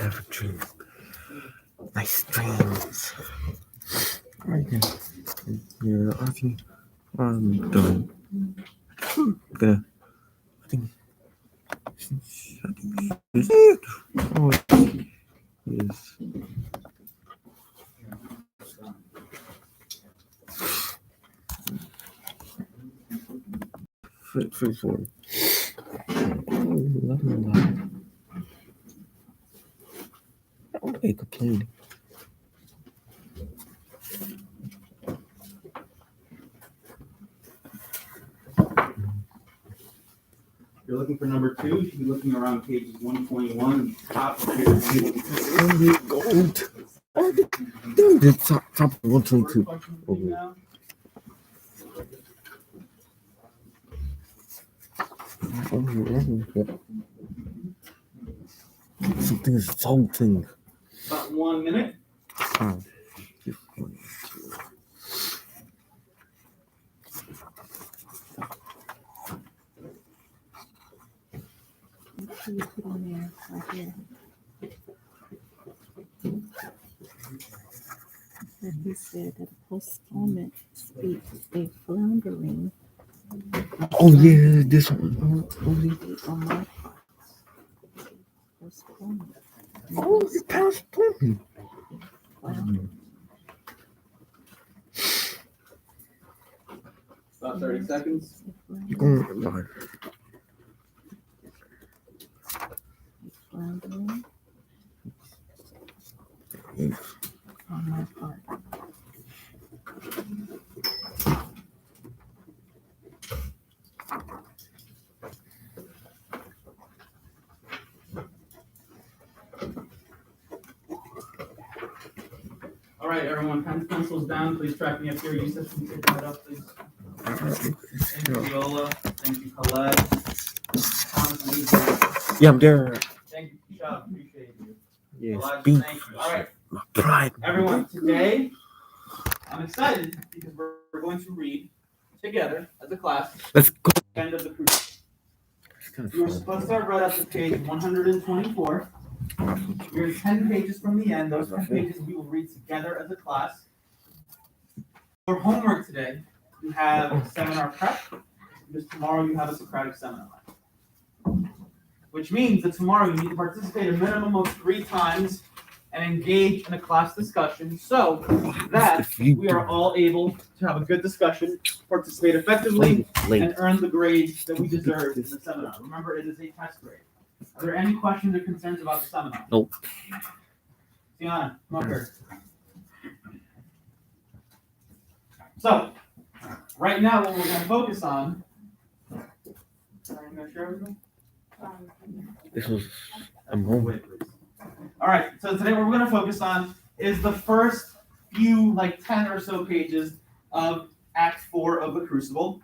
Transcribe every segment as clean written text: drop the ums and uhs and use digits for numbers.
have a dream. Nice dreams. Right then. Yeah, I think I'm done. Gonna. I think. Oh, yes. Free for. Okay, complain. If you're looking for number 2, you should be looking around pages 121, top of page 122. Gold. Oh, the top 122. Oh. Something is something. About 1 minute. Oh. You put on there right here. And he said that a postponement speaks a floundering. Oh yeah, this one. On my part. Postponement. Oh, you passed me. About 30 seconds. You're going live. Floundering. On my part. All right, everyone, pen pencils down. Please track me up here. Yusuf, can you take that up, please? Thank you, Viola. Thank you, Colette. Thomas, Lisa. Yeah, I'm there. Thank you, Shab. Appreciate you. Yes, Elijah, being thank you. All right, my pride. everyone, today I'm excited because we're going to read together as a class Let's go. the end of the Crucible. It's kind of We were fun. supposed to start right up to page 124. We're 10 pages from the end. Those 10 pages we will read together as a class. For homework today, you have seminar prep, because tomorrow you have a Socratic seminar. Which means that tomorrow you need to participate a minimum of 3 times and engage in a class discussion so that we are all able to have a good discussion, participate effectively, and earn the grades that we deserve in the seminar. Remember, it is a test grade. Are there any questions or concerns about the seminar? Nope. Tiana, come up here. So, right now what we're going to focus on. Are you going to share with me? This was. I'm home. Wait, please. All right, so today what we're going to focus on is the first few, like 10 or so pages of Act 4 of The Crucible.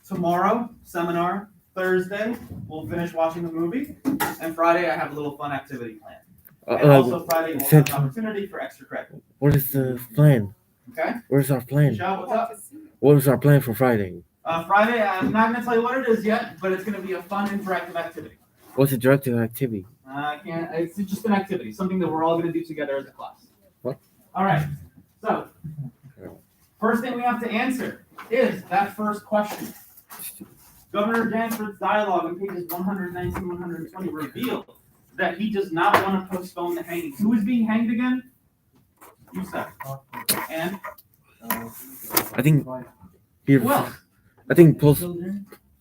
Tomorrow, seminar. Thursday, we'll finish watching the movie. And Friday, I have a little fun activity planned. And also Friday, we'll have an opportunity for extra credit. What is the plan? Okay? Where's our plan? Michelle, what's up? What is our plan for Friday? Friday, I'm not going to tell you what it is yet, but it's going to be a fun, interactive activity. What's the directive activity? I can't. It's just an activity, something that we're all going to do together as a class. What? All right. So, first thing we have to answer is that first question. Governor Danforth's dialogue on pages 119, 120 revealed that he does not want to postpone the hanging. Who is being hanged again? Yusuf. And? I think. Here. Who else? I think post.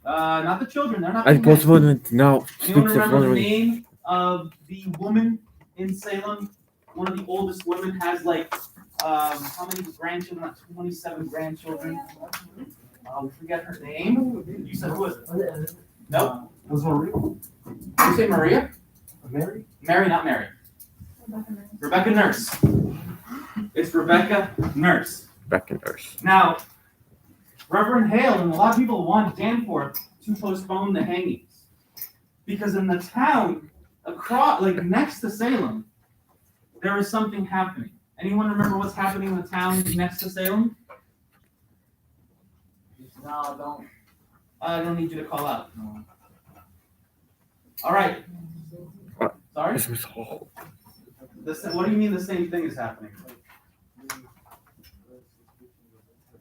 Not the children. They're not. I think postponement now Anyone speaks of remember the one. name of the woman in Salem? One of the oldest women has like how many grandchildren? 27 grandchildren. We forget her name. You said who was it? No. It was Maria. Did you say Maria? Mary? Mary, not Mary. Rebecca Nurse. It's Rebecca Nurse. Back in Earth. Now, Reverend Hale and a lot of people want Danforth to postpone the hangings because in the town across, like next to Salem, there is something happening. Anyone remember what's happening in the town next to Salem? No, I don't need you to call out. All right. What? Sorry? This was all. What do you mean the same thing is happening?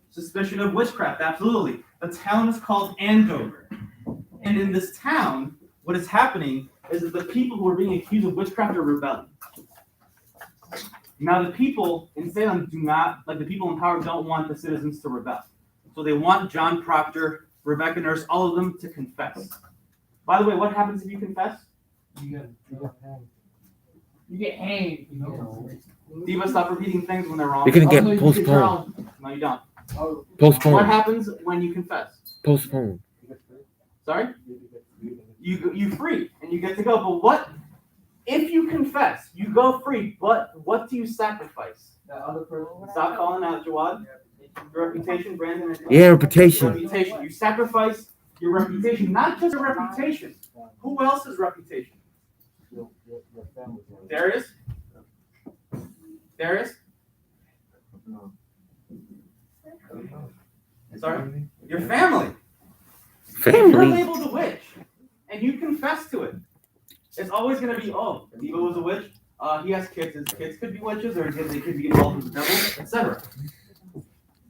Suspicion of witchcraft, absolutely. The town is called Andover. And in this town, what is happening is that the people who are being accused of witchcraft are rebelling. Now, the people in Salem do not, like the people in power, don't want the citizens to rebel. So they want John Proctor, Rebecca Nurse, all of them to confess. By the way, what happens if you confess? You get hanged. Diva, stop repeating things when they're wrong. You're gonna Oh, no, get you postponed. No, you don't. What Postponed. happens when you confess? Postponed. Sorry? You free and you get to go. But what if you confess? You go free, but what do you sacrifice? The other person. Stop calling out Jawad. Your reputation, Brandon. And Yeah, reputation. Reputation. You sacrifice your reputation, not just your reputation. Who else's reputation? Darius? Darius? Sorry? Your family. If you're Family. labeled a witch and you confess to it, it's always going to be, oh, Diva was a witch. He has kids. His kids could be witches, or they could be involved with the devil, etc.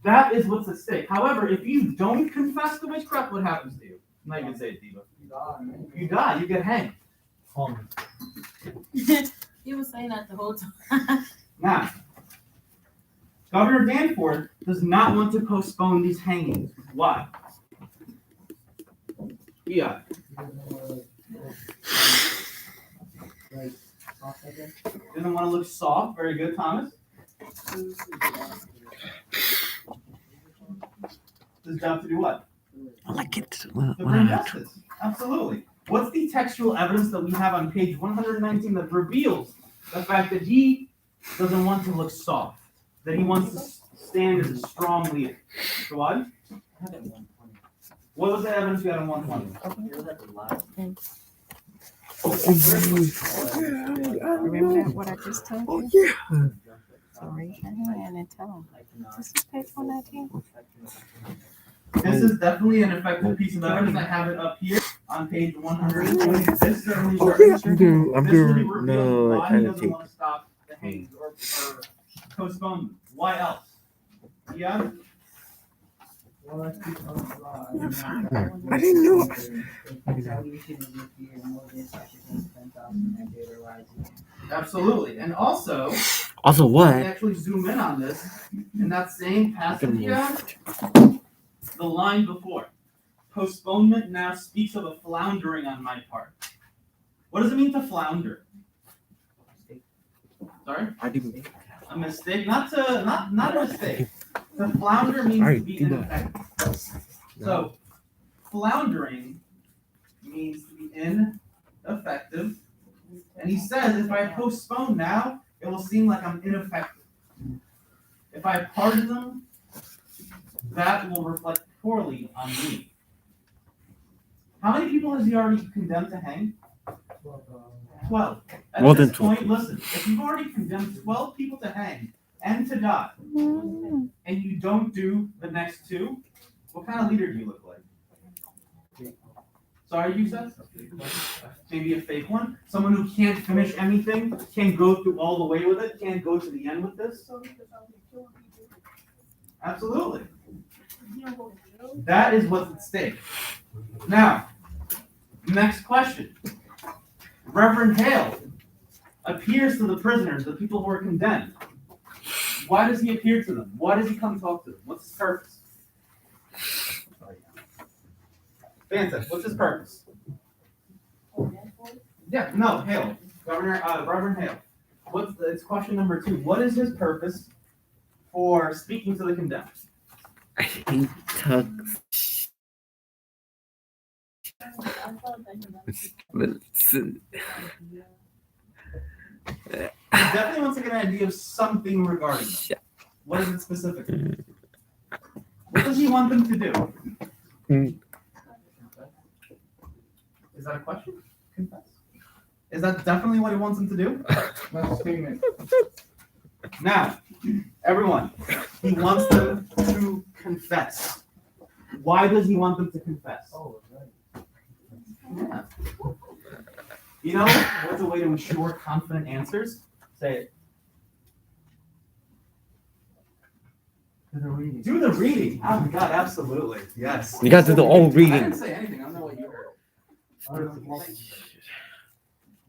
That is what's at stake. However, if you don't confess to witchcraft, what happens to you? I'm not even say it, Diva. You die. You get hanged. You were saying that the whole time. Now, Governor Danforth does not want to postpone these hangings. Why? Yeah. Doesn't want to look soft. Very good, Thomas. His job to do what? I like it. To bring justice. Absolutely. What's the textual evidence that we have on page 119 that reveals the fact that he doesn't want to look soft, that he wants to stand as a strong leader? So what? What was the evidence we had on 120? Remember that, what I just told Oh you? yeah. So raise your hand and tell them. This is page 119. This is definitely an effective piece of evidence. I have it up here on page 120. This certainly Oh yeah. I'm doing reveals no why he kind of doesn't tape. want to stop the hangings or postpone them. Why else? Yeah? I didn't know. Absolutely. And also, Also, I what? actually zoom in on this in that same passage here, the line before. Postponement now speaks of a floundering on my part. What does it mean to flounder? Sorry? I didn't. A mistake? Not a mistake. To flounder means to be ineffective. So, floundering means to be ineffective. And he says, if I postpone now, it will seem like I'm ineffective. If I pardon them, that will reflect poorly on me. How many people has he already condemned to hang? 12. At More this than 12. point, listen, if you've already condemned 12 people to hang and to die, and you don't do the next two, what kind of leader do you look like? Sorry, you said? Maybe a fake one? Someone who can't finish anything, can't go through all the way with it, can't go to the end with this? Absolutely. That is what's at stake. Now, next question. Reverend Hale appears to the prisoners, the people who are condemned. Why does he appear to them? Why does he come talk to them? What's his purpose? Fantastic. What's his purpose? Yeah, no, Hale. Reverend Hale. It's question number 2. What is his purpose for speaking to the condemned? I hate tugs. He definitely wants to get an idea of something regarding them. What is it specifically? What does he want them to do? Is that a question? Confess. Is that definitely what he wants them to do? That's a statement. Now, everyone, he wants them to confess. Why does he want them to confess? Yeah. You know what's a way to ensure confident answers? Say it. Do the reading. Do the reading. Oh my God, absolutely. Yes. You got to do the whole I reading. didn't say anything. I don't know what you heard.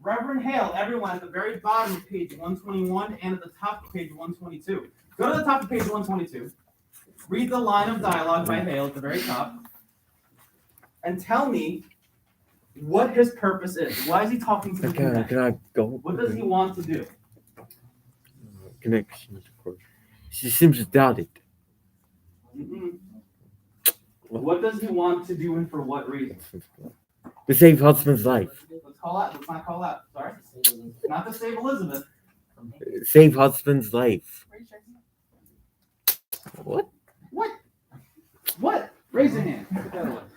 Reverend Hale, everyone at the very bottom of page 121 and at the top of page 122. Go to the top of page 122. Read the line of dialogue by Hale at the very top. And tell me what his purpose is. Why is he talking to the convention? Can I go? What does he want to do? Connection, of course. She seems to doubt it. Mm-mm. What does he want to do and for what reason? To save husband's life. Let's call out. Let's not call out. Sorry. Not to save Elizabeth. Save husband's life. What? What? Raise your hand.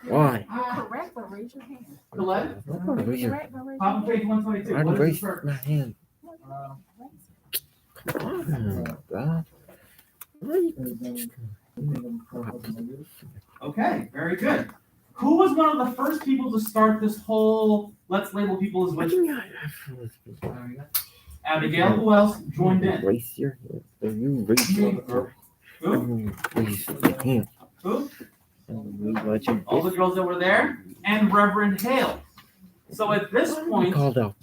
Why? You're correct, but raise your hand. Colette? You're correct, but raise Top of your page hand. 122. I What is his raised purpose? my hand. Come on, God. Okay, very good. Who was one of the first people to start this whole let's label people as witches? Abigail, who else joined in? Raise your hand. You raise your hand. Who? Raise your hand. Who? Let you All the girls that were there, and Reverend Hale. So at this point, called out.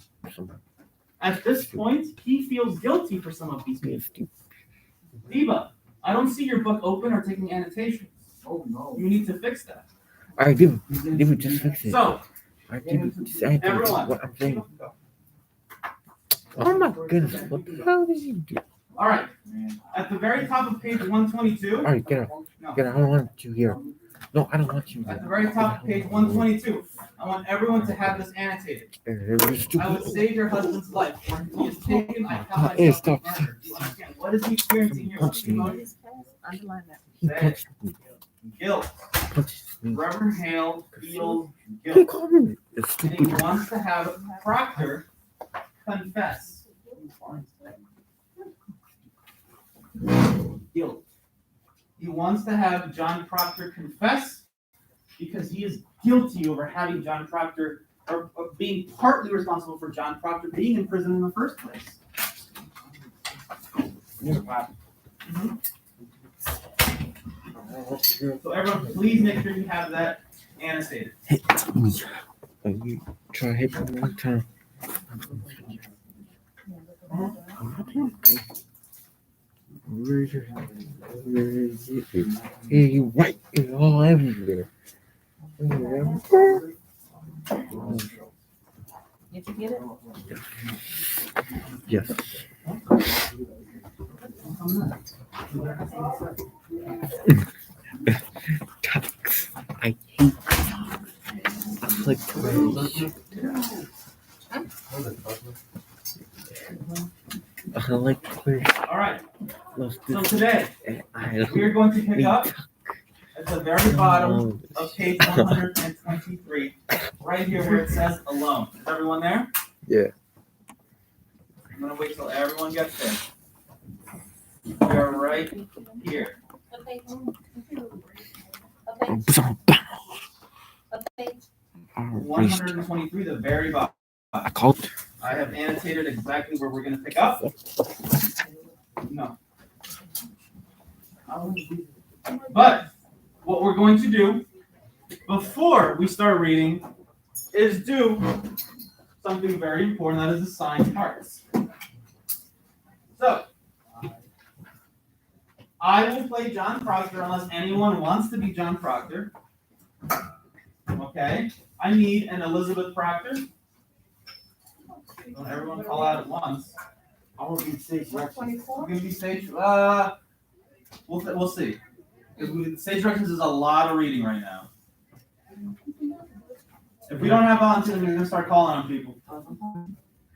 he feels guilty for some of these people. Diva, I don't see your book open or taking annotations. Oh, no. You need to fix that. All right, give it, just fix it. So, All right, give it, just add to it everyone. what I'm saying. Oh my goodness, what the hell did you do? all right. At the very top of page 122. All right, get out, No. get out. I don't want you here. No, I don't want you At here. the very top of page 122, I want everyone to have this annotated. I would save your husband's life. When he is taken, I count Hey, myself stop. murdered. Do you understand? What is he experiencing here? What's the emotion? Underline that. He punched me. Guilt. Punched me. Reverend Hale feels He guilt. called me the And he stupid. wants to have Proctor confess. Guilt. He wants to have John Proctor confess because he is guilty over having John Proctor or being partly responsible for John Proctor being in prison in the first place. So everyone, please make sure you have that annotated. Hit me. You try hit me one time. Where is it? Hey, you right. It's all everywhere. Did you get it? Yes. Talks. I hate talks. I like to I like to play. All right. Let's So do today I we're going to pick up at the very bottom of page 123, right here where it says alone. Is everyone there? Yeah. I'm gonna wait till everyone gets there. We're right here. Okay. Okay. 123, the very bottom. I called. I have annotated exactly where we're gonna pick up. No. But what we're going to do before we start reading is do something very important, that is assign parts. So, I will play John Proctor unless anyone wants to be John Proctor. Okay, I need an Elizabeth Proctor. Don't everyone call out at once. I want to be stage We're gonna be stage. We'll see. Because stage directions is a lot of reading right now. If we don't have volunteers, we're gonna start calling on people.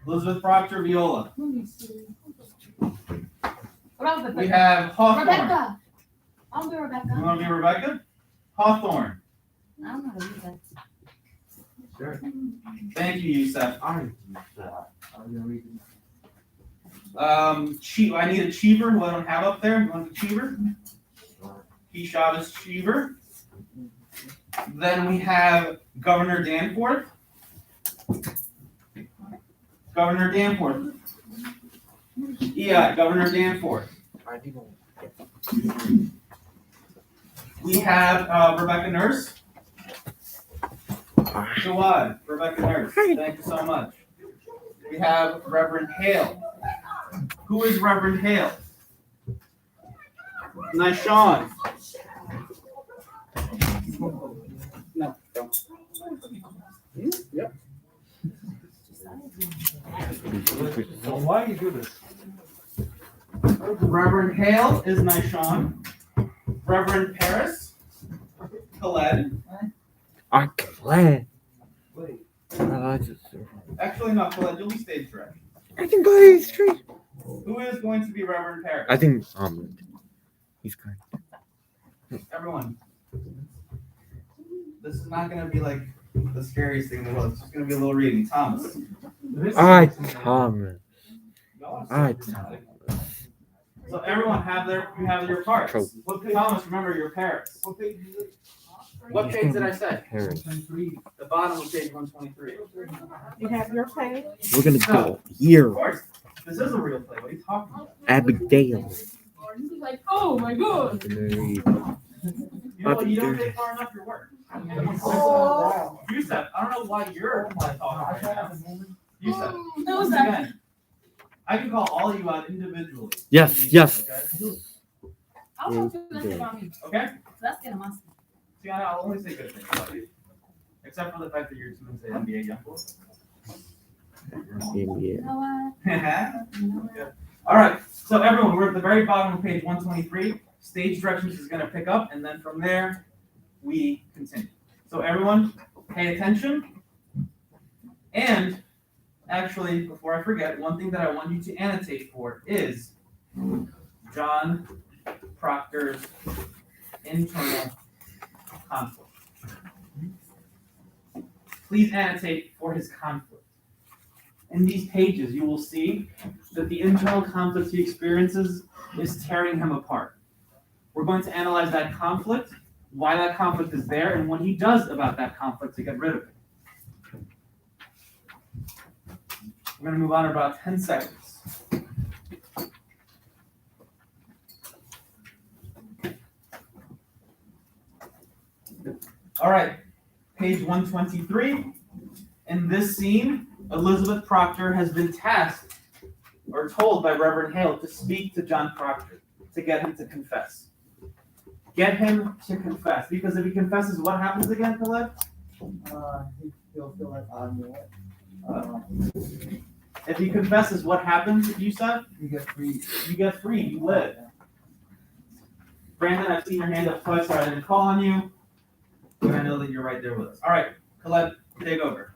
Elizabeth Proctor, viola. We have Hawthorne. Rebecca. I'll be You Rebecca. want to be Rebecca? Hawthorne. I don't know how to do that. Sure. Thank you, Yusef. I'm gonna read it. I need a Cheever who I don't have up there. You want a Cheever? Keyshaw is Cheever. Then we have Governor Danforth. Governor Danforth. EI, Governor Danforth. We have Rebecca Nurse. Jawad, Rebecca Nurse. Thank you so much. We have Reverend Hale. Who is Reverend Hale? Nice, Sean. No, don't. Yep. So why you do this? Reverend Hale is Nishon. Reverend Paris, Khaled. I'm glad. Wait. Actually, not Khaled. You'll be stage director. I can play straight. Who is going to be Reverend Paris? I think he's kind. Everyone. This is not going to be like the scariest thing in the world. It's just going to be a little reading. Thomas. Thomas. So everyone you have your parts. Trope. Thomas, remember your Paris. What page is it? What page did I say? Paris. The bottom of page 123. You have your page? We're gonna go Of here. course. This is a real play. What are you talking about? Abigail. He's like, oh my god. You know what? You don't take far enough your work. Oh. Yusef, I don't know why you're talking right now. Yusef, Who's once that? again, I can call all of you out individually. Yes, yes. Okay? I'll talk to them about me. Okay? That's getting my. See, I'll only say good things about you. Except for the fact that you're 2 and say NBA Youngboy. You Yeah. know what? You know what? All right. So everyone, we're at the very bottom of page 123. Stage directions is going to pick up, and then from there, we continue. So everyone, pay attention. And actually, before I forget, one thing that I want you to annotate for is John Proctor's internal conflict. Please annotate for his conflict. In these pages, you will see that the internal conflict he experiences is tearing him apart. We're going to analyze that conflict, why that conflict is there, and what he does about that conflict to get rid of it. We're going to move on in about 10 seconds. All right, page 123. In this scene, Elizabeth Proctor has been tasked or told by Reverend Hale to speak to John Proctor to get him to confess. Get him to confess, because if he confesses, what happens again, Khaled? He'll feel like I'm what? If he confesses, what happens, you said? You get free. You get free, you live. Brandon, I've seen your hand up twice, so I didn't call on you. But I know that you're right there with us. All right, Khaled, take over.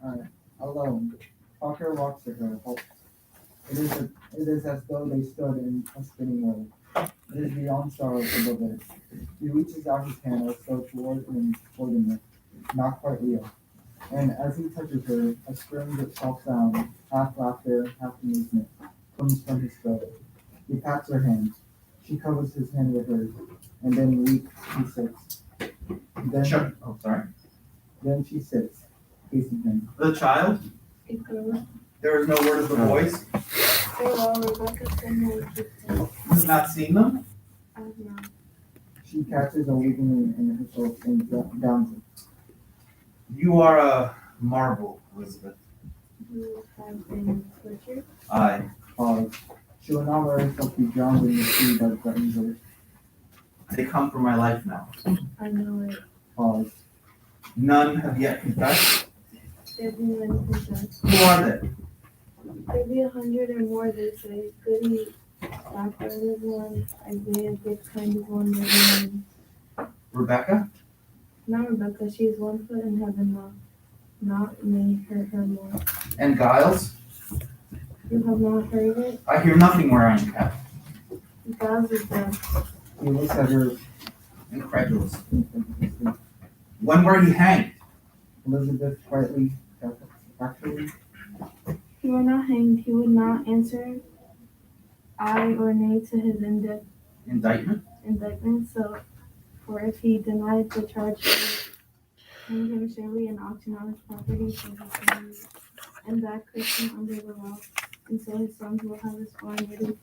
Alone, Parker walks to her. It is as though they stood in a spinning wheel. It is beyond sorrow above it. He reaches out his hand as though toward him, holding it, not quite real. And as he touches her, a scream of soft sound, half laughter, half amusement, comes from his throat. He pats her hand. She covers his hand with hers, and then weak he sits. Sure. Oh, sorry. Then she sits, facing him. The child, there is no word of the voice. He's not seen them. She catches a wiggling in her throat and downs it. You are a marvel, Elizabeth. You have been tortured. I. Pause. She will not let herself be drowned in the sea that threatens her. They come for my life now. I know it. Pause. None have yet confessed. There be many confess. Who are they? There be 100 or more, they say. Goody, Blackbird is one. Isaiah Gibbs kind is one. Maybe Rebecca? not Rebecca. She is 1 foot in heaven now. Not may hurt her more. And Giles? You have not heard it? I hear nothing where I am kept. Giles is dead. He looks at her Incredulous. intently. When were he hanged? Elizabeth quietly, actually, He were not hanged. He would not answer aye or nay to his Indictment? indictment. So, for if he denied the charge, hang him surely and auction out his property for his family, and that Christian under the law. and so his sons will have his farm ready the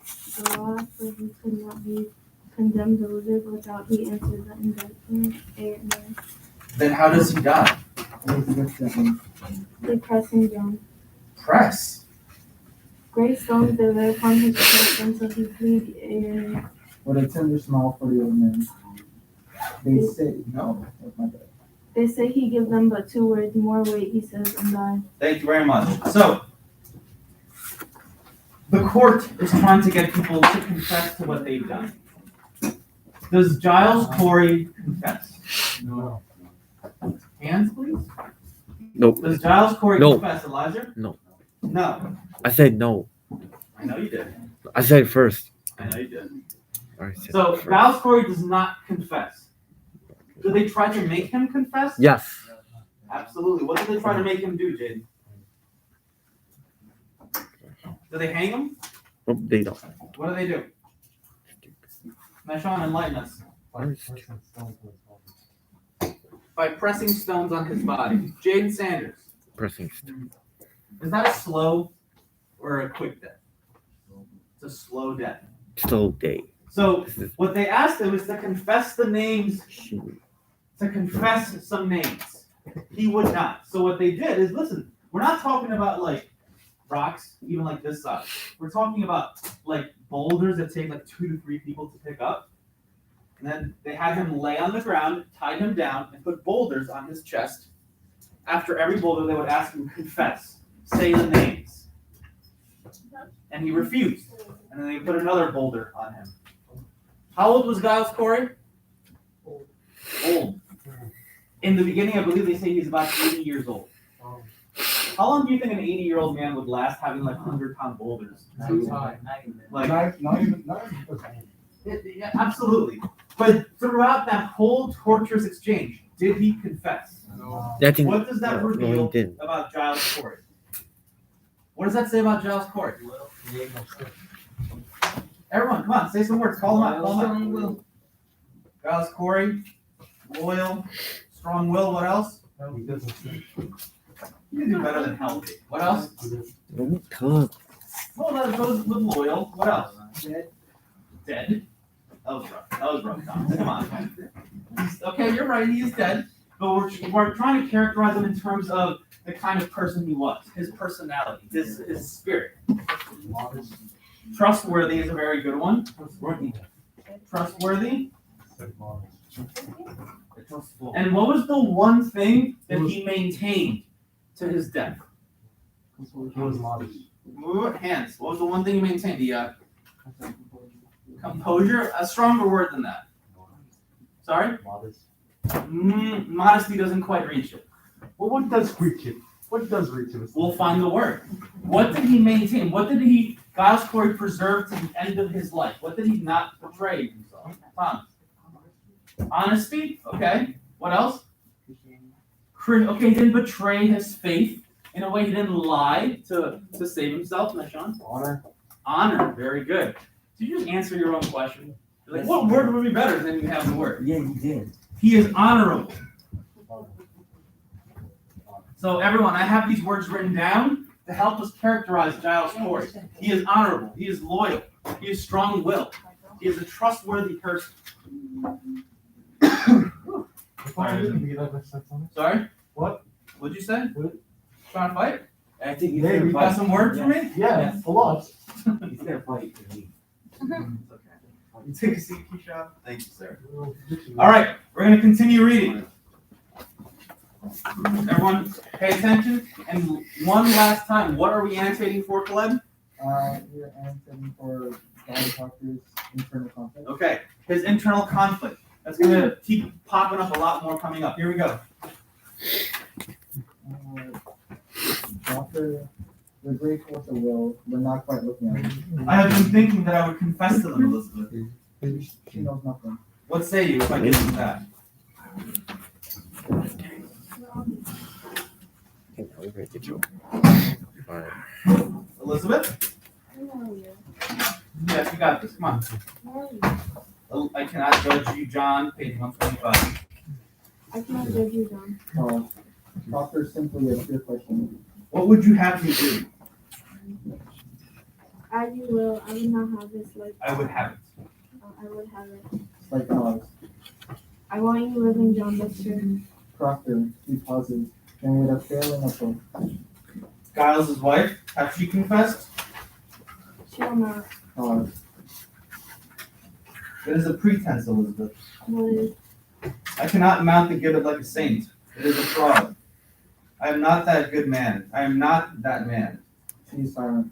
law, for he could not be condemned to live without he answered the indictment. Amen. Then how does he die? What is this sentence? They press him down. Press. Great stones they lay upon his chest until he plead in. What a tender smile for the old man. They say, No. oh, my bad. They say he give them but 2 words, more weight, he says, and die. Thank you very much. So, the court is trying to get people to confess to what they've done. Does Giles Corey confess? No. Hands, please. Nope. Does Giles Corey No. confess, Elijah? No. No. I said no. I know you did. I said first. I know you did. I said So, first. Giles Corey does not confess. Do they try to make him confess? Yes. Absolutely. What do they try to make him do, Jaden? Do they hang him? Nope, they don't. What do they do? Meshawn, enlighten us. By pressing stones on his body. Jaden Sanders. Pressing. Is that a slow or a quick death? It's a slow death. Slow day. So what they asked him is to confess the names, Shoot. to confess some names. He would not. So what they did is, listen, we're not talking about like rocks, even like this size. We're talking about like boulders that take like 2 to 3 people to pick up. And then they had him lay on the ground, tied him down, and put boulders on his chest. After every boulder, they would ask him, confess, say the names. And he refused. And then they put another boulder on him. How old was Giles Corey? Old. In the beginning, I believe they say he's about 80 years old. How long do you think an 80-year-old man would last having like 100-pound boulders? Like, yeah, absolutely. But throughout that whole torturous exchange, did he confess? I think. What does that no, he reveal didn't. about Giles Corey? What does that say about Giles Corey? Everyone, come on, say some words. Call him out. Call him out. Giles Corey, loyal, strong will. What else? You can do better than healthy. What else? Don't talk. Well, that goes with loyal. What else? Dead. That was rough. That was rough, Thomas. Come on. Okay, you're right. He is dead. But we're trying to characterize him in terms of the kind of person he was, his personality, his spirit. Trustworthy is a very good one. Trustworthy. And what was the one thing that he maintained to his death? Hands. What was the one thing he maintained? The composure. A stronger word than that. Sorry. Modesty doesn't quite reach it. Well, what does reach it? What does reach it? We'll find the word. What did he maintain? What did Giles Corey preserve to the end of his life? What did he not betray himself? Thomas. Honesty. Okay. What else? Okay, he didn't betray his faith. In a way, he didn't lie to save himself. Meshawn. Honor. Very good. Did you just answer your own question? You're like, what word would be better than you have the word? Yeah, you did. He is honorable. So everyone, I have these words written down to help us characterize Giles Corey. He is honorable. He is loyal. He is strong-willed. He is a trustworthy person. Sorry? What? What'd you say? What? Trying to fight? I think Yeah, You got some words for me? Yeah, a lot. He's gonna fight for me. You take a seat, Keisha. Thank you, sir. All right, we're going to continue reading. Everyone, pay attention. And one last time, what are we annotating for, Caleb? We're answering for Dolly Tucker's internal conflict. Okay, his internal conflict. That's going to keep popping up a lot more coming up. Here we go. Doctor, the great force of will, we're not quite looking at it. I have been thinking that I would confess to them, Elizabeth. She knows nothing. What say you if I give them that? Elizabeth? Yes, you got this. Come on. I cannot judge you, John, page 125. I cannot judge you, John. Doctor, simply a pure question. What would you have me do? As you will, I would not have this life. I would have it. I would have it. It's like dogs. I want you living, John Dexter. Proctor, he pauses, and with a failing approach. Giles' wife, has she confessed? Shall not. Pause. It is a pretense, Elizabeth. What is? I cannot mount the gibbet like a saint. It is a fraud. I am not that good man. I am not that man. She is silent.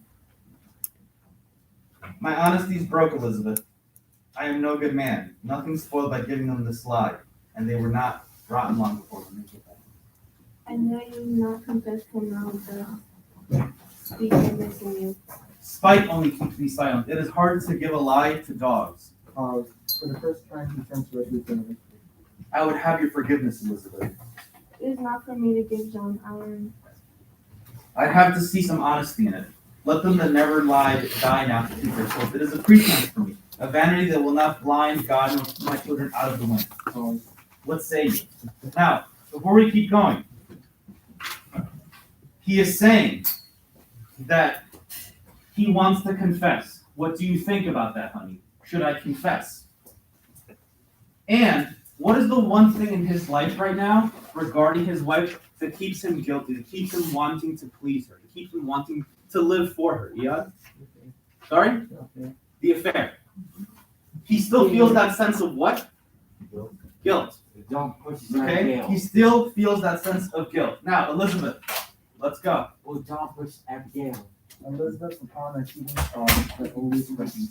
My honesty's broke, Elizabeth. I am no good man. Nothing spoiled by giving them this lie, and they were not rotten long before when they did that. I know you will not confess till now, but speak of this in you. Spite only keeps me silent. It is hard to give a lie to dogs. Pause. For the first time, he turns directly to Elizabeth. I would have your forgiveness, Elizabeth. It is not for me to give John Allen. I'd have to see some honesty in it. Let them that never lied die now to keep their souls. It is a pretense for me, a vanity that will not blind God nor my children out of the wind. Pause. What say you? Now, before we keep going, he is saying that he wants to confess. What do you think about that, honey? Should I confess? And what is the one thing in his life right now regarding his wife that keeps him guilty, that keeps him wanting to please her, that keeps him wanting to live for her? Iyad? Sorry? The affair. He still feels that sense of what? Guilt. Don't push Okay? Abigail. He still feels that sense of guilt. Now, Elizabeth, let's go. Oh, don't push Abigail. Elizabeth, upon a heaving sigh, but always present.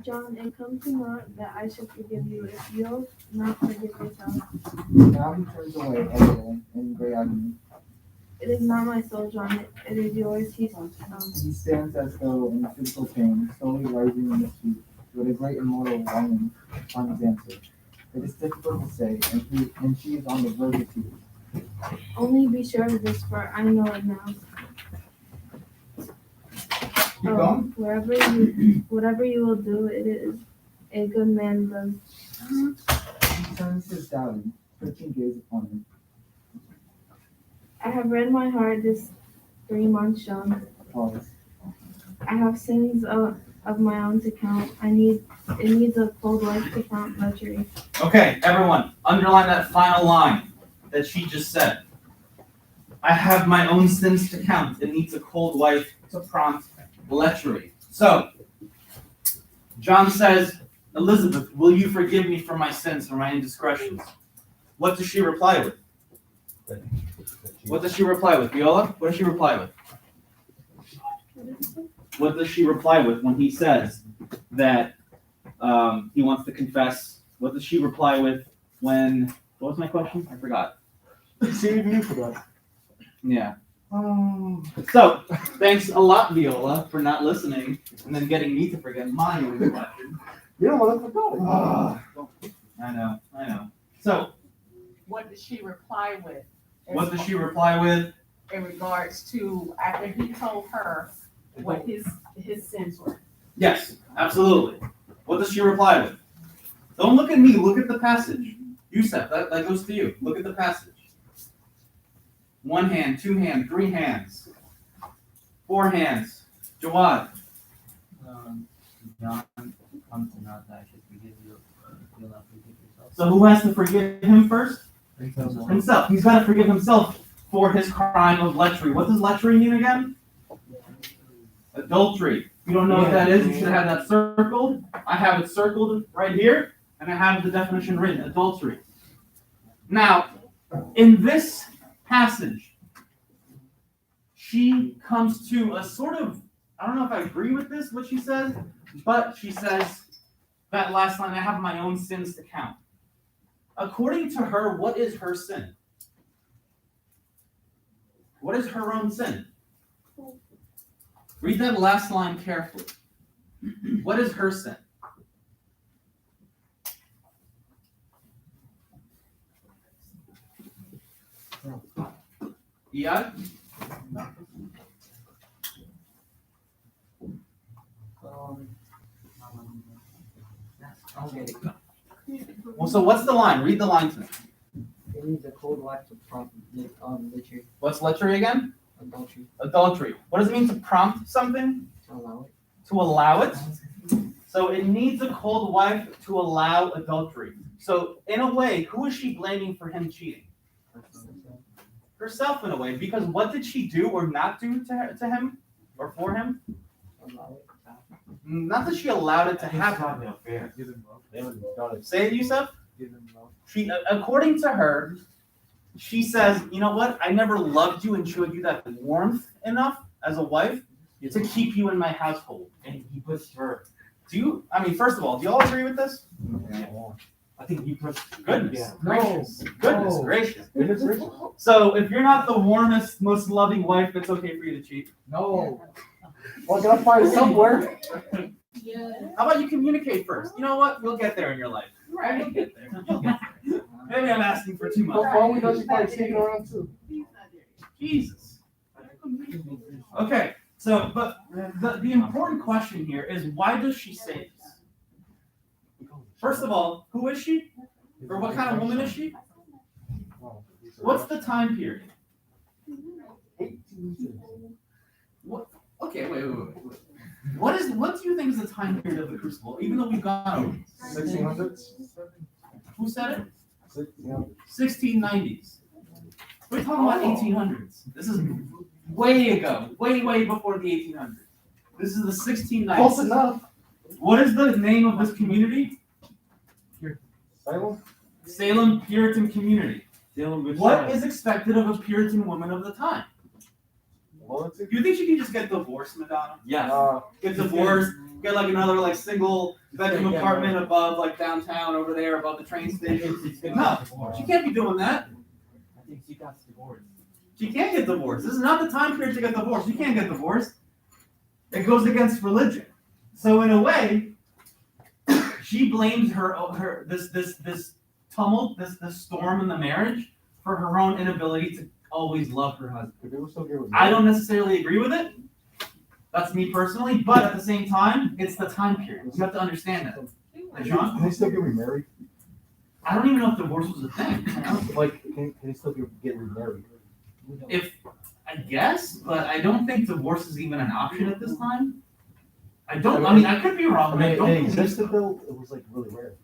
John, it comes to naught that I should forgive you if you'll not forgive yourself. Now he turns away, again, in great agony. It is not my soul, John. It is yours. He stands as though in physical pain, slowly rising in his feet, with a great immortal longing on his answer. It is difficult to say, and she is on the verge of tears. Only be sure of this, for I know it now. Keep going. Whatever you will do, it is a good man does. He turns his doubting, searching gaze upon him. I have read my heart this 3 months, John. Pause. I have sins of my own to count. It needs a cold life to count lechery. Okay, everyone, underline that final line that she just said. I have my own sins to count. It needs a cold wife to prompt lechery. So, John says, Elizabeth, will you forgive me for my sins, for my indiscretions? What does she reply with? What does she reply with? Viola, what does she reply with? What does she reply with when he says that he wants to confess? What does she reply with when, what was my question? I forgot. Saving you for that. Yeah. So, thanks a lot, Viola, for not listening and then getting me to forget my own question. You don't want to forget it. I know. So, What did she reply with? what does she reply with? In regards to after he told her what his sins were. Yes, absolutely. What does she reply with? Don't look at me, look at the passage. Yusef, that goes to you. Look at the passage. 1 hand, 2 hand, 3 hands, 4 hands. Jawad. John, come to not that I should forgive you. You'll not forgive yourself. So who has to forgive him first? Himself. He's got to forgive himself for his crime of lechery. What does lechery mean again? Adultery. If you don't know what that is, you should have that circled. I have it circled right here, and I have the definition written, adultery. Now, in this passage, she comes to a sort of, I don't know if I agree with this, what she says, but she says that last line, I have my own sins to count. According to her, what is her sin? What is her own sin? Read that last line carefully. What is her sin? Iyad? Okay. Well, so what's the line? Read the line to me. It needs a cold wife to prompt lechery, What's lechery again? adultery, Adultery. What does it mean to prompt something? to allow it. to allow it. So it needs a cold wife to allow adultery. So in a way, who is she blaming for him cheating? Herself in a way, because what did she do or not do to him or for him? Not that she allowed it to happen. Say it, Yusuf. She, according to her, she says, you know what? I never loved you and showed you that warmth enough as a wife to keep you in my household. And he puts her. Do you? I mean, first of all, do you all agree with this? I think he puts. Goodness No. gracious. Goodness No. gracious. Goodness gracious. So if you're not the warmest, most loving wife, it's okay for you to cheat. No. Well, I gotta find somewhere. Yeah. How about you communicate first? You know what? You'll get there in your life. You'll Right. get there. You'll get there. Maybe I'm asking for too How much. far we know she probably sneaking around too. He's not there yet. Jesus. Okay, so but the important question here is why does she say this? First of all, who is she? Or what kind of woman is she? What's the time period? What? Okay, wait. What do you think is the time period of the crucible? Even though we've gone over this. 1600s. Who said it? 1600s. 1690s. We're talking about 1800s. This is way ago, way before the 1800s. This is the 1690s. Close enough. What is the name of this community? Salem. Salem Puritan Community. What is expected of a Puritan woman of the time? Loyalty. Do you think she can just get divorced, Madonna? Yeah. Get divorced, get like another like single bedroom Yeah. apartment above like downtown over there above the train station? No, she can't be doing that. I think she got divorced. She can't get divorced. This is not the time period to get divorced. You can't get divorced. It goes against religion. So in a way, she blames her this tumult, this storm in the marriage for her own inability to always love her husband. But they were still giving. I don't necessarily agree with it. That's me personally, but at the same time, it's the time period. You have to understand that. Hey, Sean? Can they still get remarried? I don't even know if divorce was a thing. Like, can they still get remarried? If I guess, but I don't think divorce is even an option at this time. I mean, I could be wrong, I but I mean, don't it believe existed though. It was like really rare.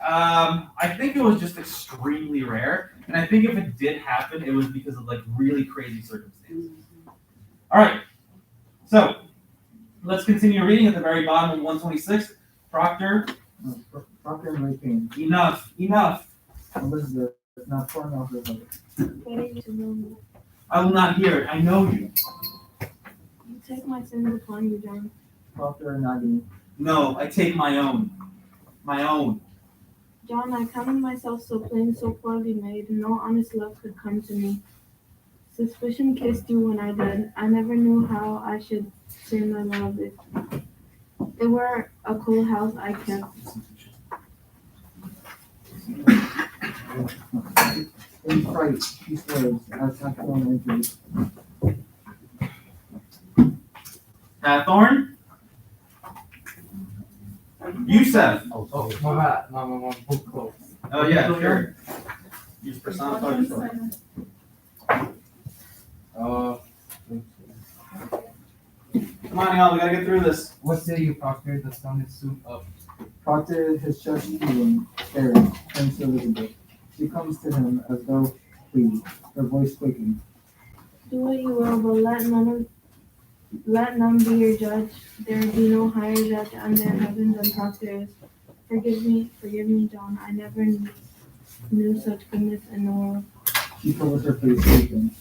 I think it was just extremely rare, and I think if it did happen, it was because of like really crazy circumstances. All right, so let's continue reading at the very bottom of 126. Proctor, Proctor and Ray Payne. enough. Elizabeth, not far enough her husband. Better you to know me. I will not hear it. I know you. You take my sins upon you, John. Proctor and Nadine. No, I take my own. My own. John, I counted myself so plain, so poorly made, no honest love could come to me. Suspicion kissed you when I did. I never knew how I should say my love if it were a cold house I kept. In fright, she swerves as Hathorn enters. Hathorn? Yusef. Oh, my bad. My book closed. Oh, yeah, sure. Use personified yourself. Come on, y'all, we gotta get through this. What say you, Proctor? The sun is soon up. Proctor, his chest heaving, stares, turns to Elizabeth. She comes to him as though pleased, her voice quaking. Do what you will, but let none be your judge. There be no higher judge under heaven than Proctor is. Forgive me, John. I never knew such goodness in the world. She covers her face shaking.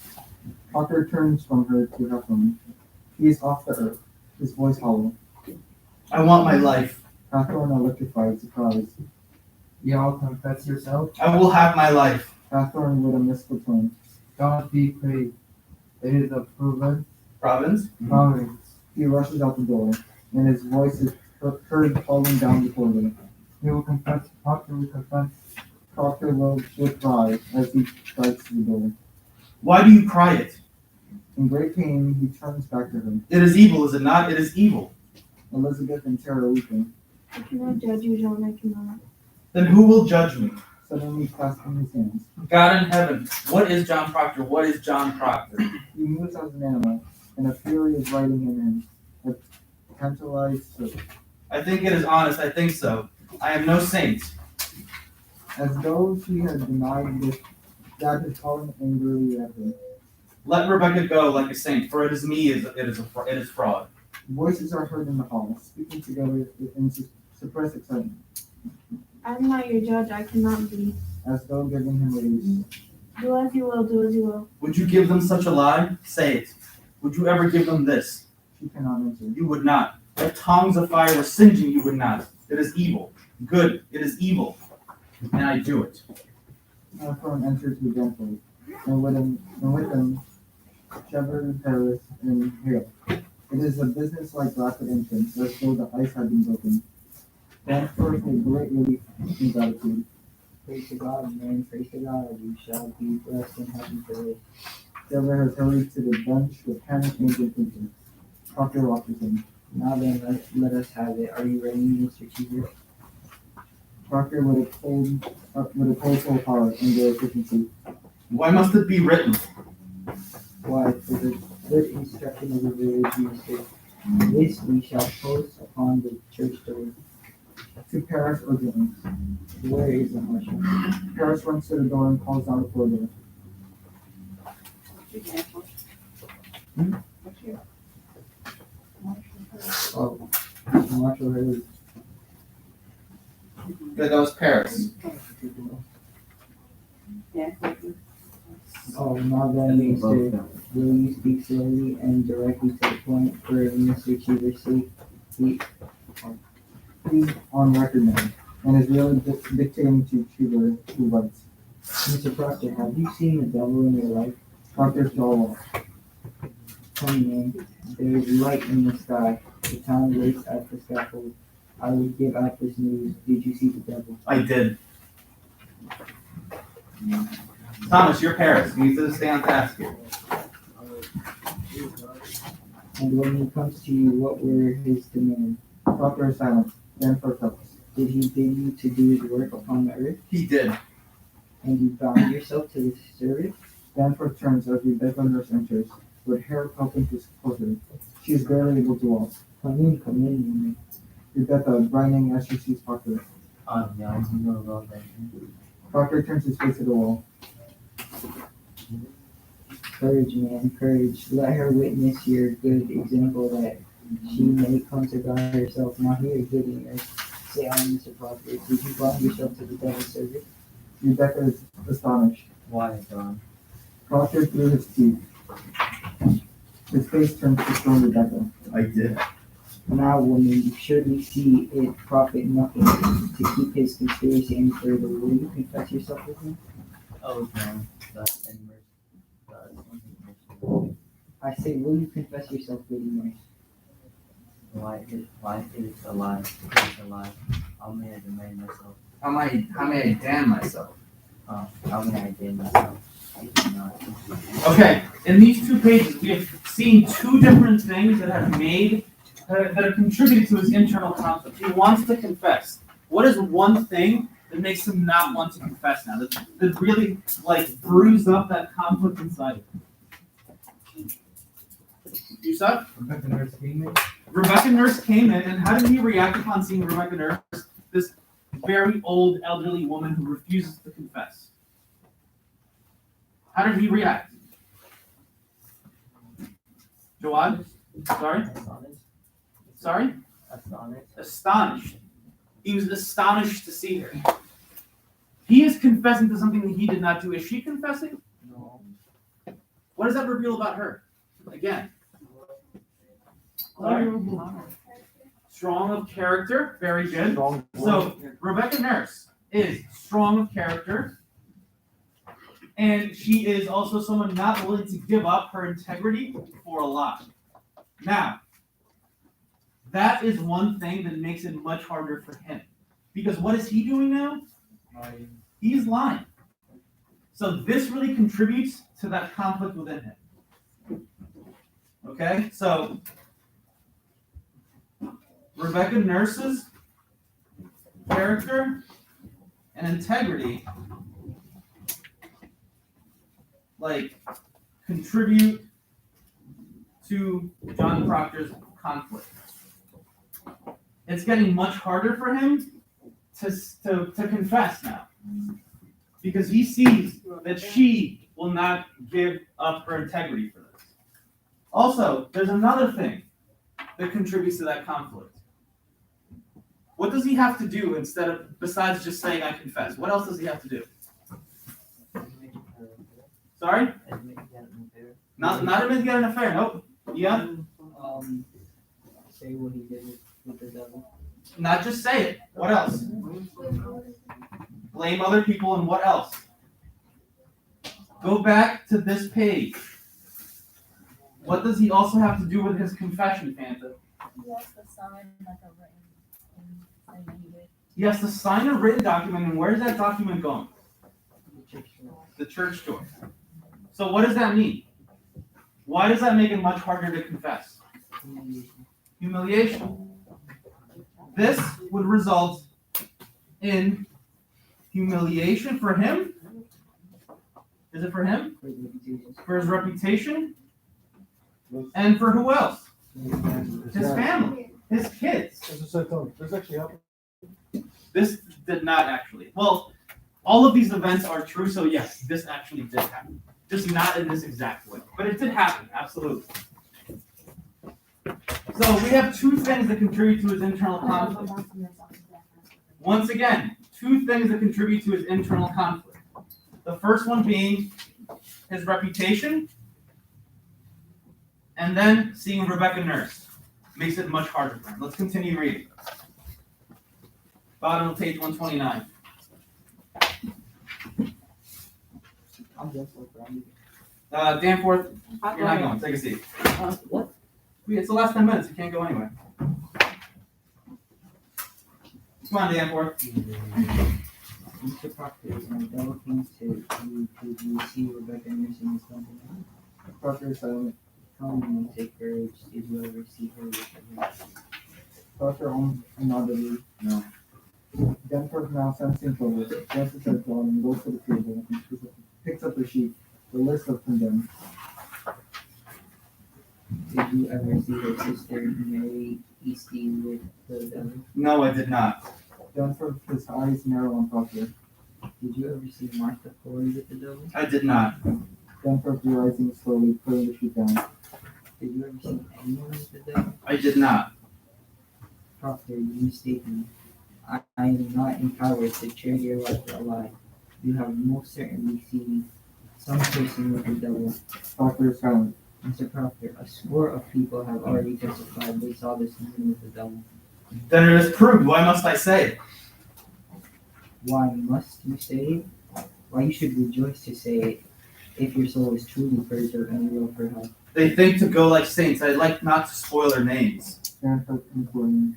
Proctor turns from her to Hathorn. He is off the earth, his voice hollow. I want my life. Hathorn electrified, surprised. Y'all confess yourself. I will have my life. Hathorn with a mystical tone. God be praised. It is a proven Province? promise. He rushes out the door, and his voice is heard falling down the corridor. We will confess. Proctor will confess. Proctor will cry as he strikes the door. Why do you cry it? In great pain, he turns back to her. It is evil, is it not? It is evil. Elizabeth in terror weeping, I cannot judge you, John. I cannot. Then who will judge me? suddenly clasping his hands. God in heaven, what is John Proctor? What is John Proctor? He moves as an animal, and a fury is riding him in. tantalized so, I think it is honest. I think so. I am no saint. as though she had denied this. Dad had fallen angrily at her. Let Rebecca go like a saint, for it is me. It is fraud. Voices are heard in the hall, speaking together in suppressed excitement, I'm not your judge, I cannot be. as though giving him release. Do as you will, do as you will. Would you give them such a lie? Say it. Would you ever give them this? She cannot answer. You would not. If tongues of fire were singeing, you would not. It is evil. Good. It is evil. And I do it. Ephraim entered the gently, and with him, Trevor, Paris, and Hale. It is a business-like rapid entrance, as though the ice had been broken. Then first a great relief and gratitude. Praise to God, man, praise to God, you shall be blessed and happy today. Trevor has hurried to the bench with pen, ink, and paper. Proctor watches him. Now then, let us have it. Are you ready, Mr. Cheever? Proctor with a cold full heart and great efficiency. Why must it be written? Why, for the good instruction of the village minister. This we shall post upon the church door. To Paris urgently. Where is the marshal? Paris runs to the door and calls out a corridor. Oh, the marshal heard. That was Paris. Oh, now then, Mr. Will you speak slowly and directly to the point for Mr. Cheever's sake? He's on record now, and is really dictating to Cheever, who writes. Mr. Proctor, have you seen the devil in your life? Proctor's jaw locked. Tell me, man, there is light in the sky. The town waits at the scaffold. I would give out this news. Did you see the devil? I did. Thomas, you're Paris. You need to stay on task here. And when he comes to you, what were his demands? Proctor is silent. Then first up. Did he bid you to do his work upon the earth? He did. And you bound yourself to the service? Danforth turns as Rebecca nurse enters, with hair helping to support her. She is barely able to walk. Come in, woman. Rebecca grinding as she sees Proctor. Oh, yeah, I know about that. Proctor turns his face to the wall. Courage, man, courage. Let her witness your good example that she may come to God herself. Now here, good ears. Say on, Mr. Proctor, did you bind yourself to the devil's service? Rebecca is astonished. Why, John? Proctor through his teeth. His face turns to stone Rebecca. I did. Now, woman, you surely see it profit nothing to keep his conspiracy any further. Will you confess yourself with me? Oh, no. That's any mercy. I say, will you confess yourself with me? Why is a lie? It's a lie. How may I demand myself? How may I damn myself? How may I damn myself? I do not. Okay, in these 2 pages, we have seen 2 different things that have contributed to his internal conflict. He wants to confess. What is one thing that makes him not want to confess now? That really, bruised up that conflict inside of him. Yusuf? Rebecca Nurse came in, and how did he react upon seeing Rebecca Nurse, this very old, elderly woman who refuses to confess? How did he react? Jawad? Sorry? Sorry? Astonished. He was astonished to see her. He is confessing to something that he did not do. Is she confessing? No. What does that reveal about her? Again. Sorry. Strong of character. Very good. So, Rebecca Nurse is strong of character. And she is also someone not willing to give up her integrity for a lie. Now, that is one thing that makes it much harder for him. Because what is he doing now? He's lying. So this really contributes to that conflict within him. Okay? So, Rebecca Nurse's character and integrity contribute to John Proctor's conflict. it's getting much harder for him to confess now. Because he sees that she will not give up her integrity for this. Also, there's another thing that contributes to that conflict. What does he have to do besides just saying I confess? What else does he have to do? Sorry? Not admit to get an affair, nope. Yeah? Say what he did with the devil. Not just say it. What else? Blame other people, and what else? Go back to this page. What does he also have to do with his confession, Fanta? He has to sign like a written thing that he did. He has to sign a written document, and where's that document going? The church door. So what does that mean? Why does that make it much harder to confess? Humiliation. This would result in humiliation for him. Is it for him? For his reputation? And for who else? His family. His kids. This actually happened. This did not actually. Well, all of these events are true, so yes, this actually did happen. Just not in this exact way. But it did happen, absolutely. So we have two things that contribute to his internal conflict. Once again, two things that contribute to his internal conflict. The first one being his reputation, and then seeing Rebecca Nurse makes it much harder for him. Let's continue reading. Bottom of page 129. I'm just so proud. Danforth, you're not going. Take a seat. What? It's the last 10 minutes. You can't go anywhere. Come on, Danforth. Mr. Proctor, when the devil came to you, did you see Rebecca nursing his company? Proctor is silent. Come and take courage. Did you ever see her with her? Proctor undoubtedly. No. Danforth, now sensing trouble, dances her down and goes to the table and picks up the sheet, the list of condemned. Did you ever see her sister Mary Eastie with the devil? No, I did not. Danforth, his eyes narrow on Proctor. Did you ever see Martha Corey with the devil? I did not. Danforth, rising slowly, putting the sheet down. Did you ever see anyone with the devil? I did not. Proctor, you mistaken. I am not empowered to share your life alive. You have most certainly seen some person with the devil. Proctor is silent. Mr. Proctor, a score of people have already testified they saw this man with the devil. Then it is proved. Why must I say it? Why must you say it? Why you should rejoice to say it if your soul is truly purged of any will for hell. They think to go like saints. I'd like not to spoil their names. Danforth, incredibly.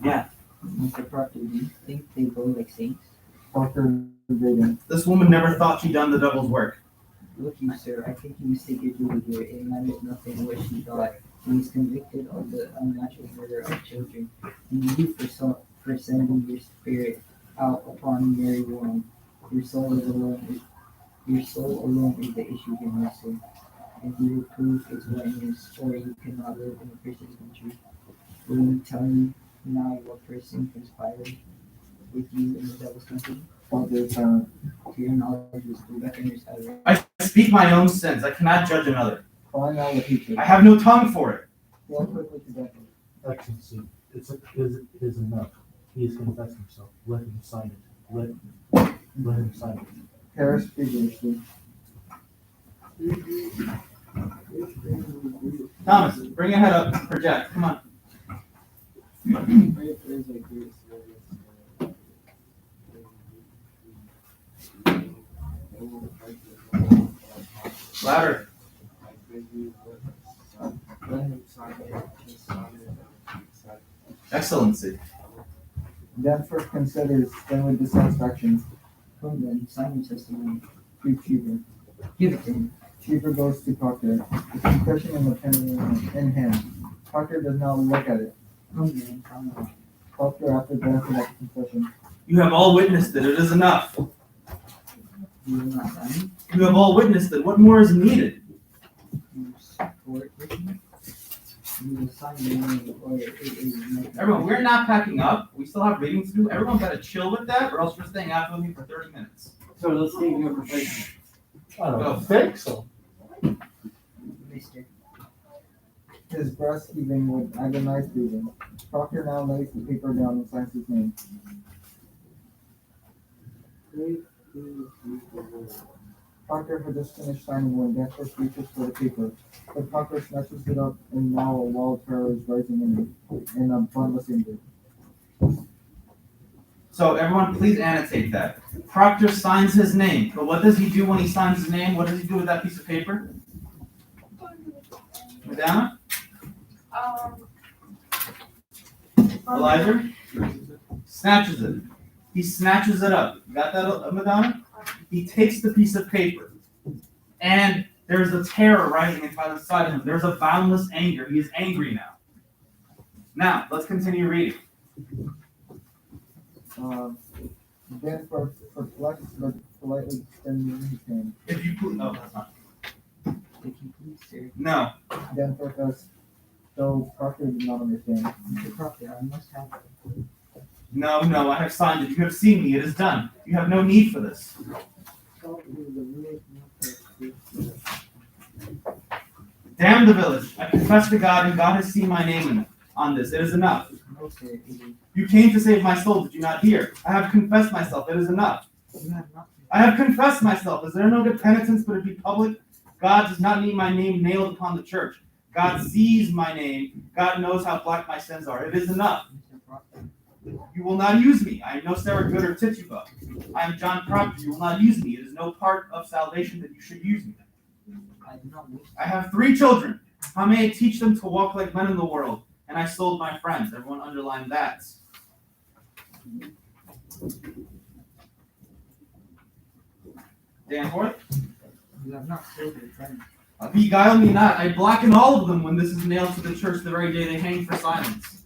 Yeah. Mr. Proctor, do you think they go like saints? Proctor, grading. This woman never thought she'd done the devil's work. Look you, sir, I think you mistake your duty here. It matters nothing what she thought. She was convicted of the unnatural murder of children. And you for sending your spirit out upon Mary Warren. Your soul alone is the issue here, my soul. And you will prove its rightness, or you cannot live in a Christian country. Will you tell me now what person conspired with you in the devil's company? Proctor is silent. To your knowledge, was Rebecca Nurse ever? I speak my own sins. I cannot judge another. Crying out with hatred. I have no tongue for it. Go quickly to Danforth. Excellency, it is enough. He has confessed himself. Let him sign it. Let him sign it. Harris vigorously. Thomas, bring your head up. Project. Come on. Louder. Excellency. Danforth considers, then with dissatisfaction, Come then, sign your testimony. to Cheever. Give it to him. Cheever goes to Proctor, the confession and the pen in hand. Proctor does not look at it. Come then, come on. Proctor, after Danforth at the confession. You have all witnessed it. It is enough. You will not sign. You have all witnessed it. What more is needed? You support with me. You will sign your name or it is. Everyone, we're not packing up. We still have reading to do. Everyone gotta chill with that, or else we're staying out with me for 30 minutes. So let's see your profession. I don't think so. Mister. His breast heaving with agonized breathing. Proctor now lays the paper down and signs his name. Proctor had just finished signing when Danforth reaches for the paper, but Proctor snatches it up and now a wall of terror is rising in a bloodless anger. So everyone, please annotate that. Proctor signs his name, but what does he do when he signs his name? What does he do with that piece of paper? Madonna? Elijah? Snatches it. He snatches it up. You got that, Madonna? He takes the piece of paper, and there's a terror rising inside of him. There's a boundless anger. He is angry now. Now, let's continue reading. Danforth perplexed but politely extending his hand. If you please, oh, that's not. If you please, sir. No. Danforth asked, though Proctor did not understand. Mr. Proctor, I must have. No, I have signed it. You have seen me. It is done. You have no need for this. Damn the village. I confess to God, and God has seen my name on this. It is enough. No, sir, it is. You came to save my soul. Did you not hear? I have confessed myself. It is enough. You have not. I have confessed myself. Is there no good penitence but it be public? God does not need my name nailed upon the church. God sees my name. God knows how black my sins are. It is enough. Mr. Proctor. You will not use me. I am no Sarah Good or Tituba. I am John Proctor. You will not use me. It is no part of salvation that you should use me. I do not wish. I have 3 children. How may I teach them to walk like men in the world? And I sold my friends. Everyone underline that. Danforth? You have not sold your friend. Beguile me not. I blacken all of them when this is nailed to the church the very day they hang for silence.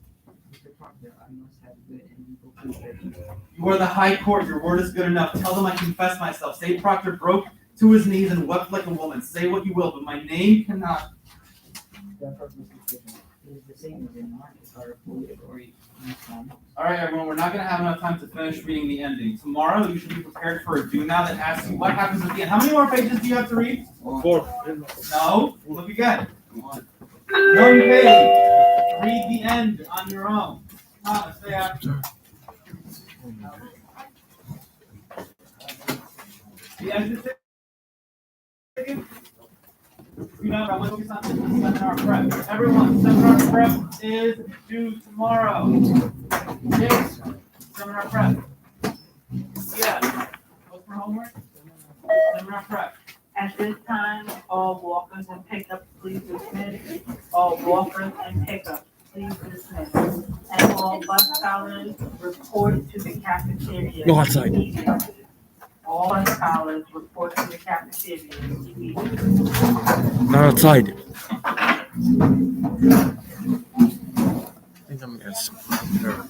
Mr. Proctor, I must have good and legal proof that you. You are the high court. Your word is good enough. Tell them I confess myself. Say Proctor broke to his knees and wept like a woman. Say what you will, but my name cannot. Danforth was suspicious. It is the same as in Marcus, our poet or All right, everyone, we're not going to have enough time to finish reading the ending. Tomorrow, you should be prepared for a do now that asks you what happens at the end. How many more pages do you have to read? 4. No? Look again. 1 page. Read the end on your own. Thomas, stay after. The exit ticket? Remember, I'm looking at seminar prep. Everyone, seminar prep is due tomorrow. Yes. Seminar prep. Yeah. What's for homework? Seminar prep. At this time, all walkers and pickups, please dismiss. All walkers and pickups, please dismiss. And all bus scholars report to the cafeteria. Go outside. immediately. All bus scholars report to the cafeteria immediately. Not outside. I think I'm gonna